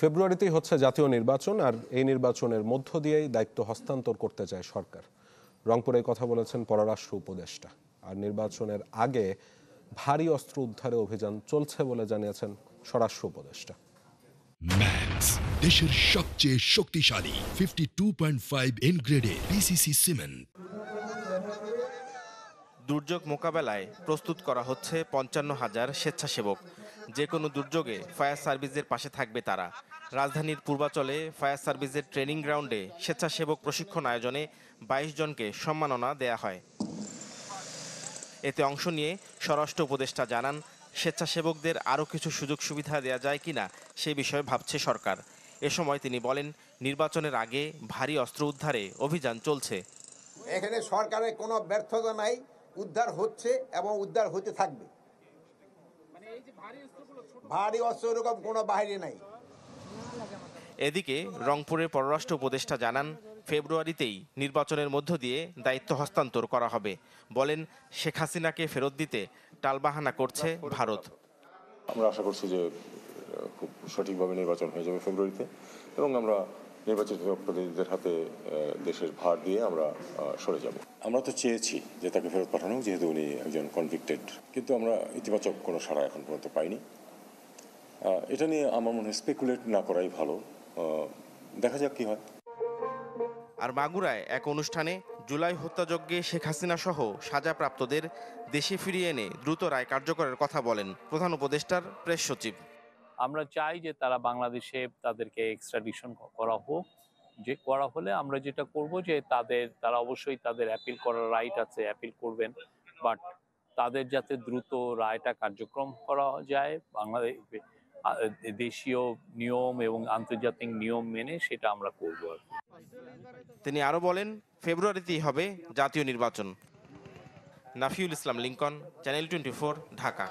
ফেব্রুয়ারিতেই হচ্ছে জাতীয় নির্বাচন, আর এই নির্বাচনের মধ্য দিয়েই দায়িত্ব হস্তান্তর করতে চায় সরকার। রংপুরে কথা বলেছেন পররাষ্ট্র উপদেষ্টা। আর নির্বাচনের আগে ভারী অস্ত্র উদ্ধারে অভিযান চলছে বলে জানিয়েছেন স্বরাষ্ট্র উপদেষ্টা। ম্যাক্স, দেশের সবচেয়ে শক্তিশালী 52.5 এন গ্রেডের পিসিসি সিমেন্ট। দুর্যোগ মোকাবেলায় প্রস্তুত করা হচ্ছে ৫৫,০০০ স্বেচ্ছাসেবক। যে কোনো দুর্যোগে ফায়ার সার্ভিসের পাশে থাকবে তারা। রাজধানীর পূর্বাচলে ফায়ার সার্ভিসের ট্রেনিং গ্রাউন্ডে স্বেচ্ছাসেবক প্রশিক্ষণ আয়োজনে ২২ জনকে সম্মাননা দেয়া হয়। এতে অংশ নিয়ে স্বরাষ্ট্র উপদেষ্টা জানান, স্বেচ্ছাসেবকদের আরও কিছু সুযোগ সুবিধা দেওয়া যায় কিনা সে বিষয়ে ভাবছে সরকার। এ সময় তিনি বলেন, নির্বাচনের আগে ভারী অস্ত্র উদ্ধারে অভিযান চলছে। এখানে সরকারের কোনো ব্যর্থতা নাই, উদ্ধার হচ্ছে এবং উদ্ধার হতে থাকবে। ভারী অস্ত্র এরকম কোনো বাহিনী নাই। এদিকে রংপুরের পররাষ্ট্র উপদেষ্টা জানান, ফেব্রুয়ারিতেই নির্বাচনের মধ্য দিয়ে দায়িত্ব হস্তান্তর করা হবে। বলেন, শেখ হাসিনাকে ফেরত দিতে টালবাহানা করছে ভারত। আমরা আশা করছি যে খুব সঠিকভাবে নির্বাচন হয়ে যাবে ফেব্রুয়ারিতে, এবং আমরা নির্বাচিত প্রতিনিধিদের হাতে দেশের ভার দিয়ে আমরা সরে যাব। আমরা তো চেয়েছি যে তাকে ফেরত পাঠানো, যেহেতু উনি একজন কনভিক্টেড, কিন্তু আমরা ইতিবাচক কোনো সাড়া এখন পর্যন্ত পাইনি। এটা নিয়ে আমার মনে হয় স্পেকুলেট না করাই ভালো, দেখা যাক কি হয়। আর মাগুরায় এক অনুষ্ঠানে জুলাই হত্যাযজ্ঞে শেখ হাসিনা সহ সাজাপ্রাপ্তদের দেশে ফিরিয়ে এনে দ্রুত রায় কার্যকরের কথা বলেন প্রধান উপদেষ্টার প্রেস সচিব। আমরা চাই যে তারা বাংলাদেশে তাদেরকে এক্সট্রাডিশন করা হোক। যে করা হলে আমরা যেটা করব যে তারা অবশ্যই তাদের অ্যাপিল করার রাইট আছে, অ্যাপিল করবেন, বাট তাদের যাতে দ্রুত রায়টা কার্যক্রম করা যায় বাংলাদেশ দেশীয় নিয়ম এবং আন্তর্জাতিক নিয়ম মেনে, সেটা আমরা করব। তিনি আরও বলেন, ফেব্রুয়ারিতেই হবে জাতীয় নির্বাচন। নাফিউল ইসলাম লিংকন, চ্যানেল 24, ঢাকা।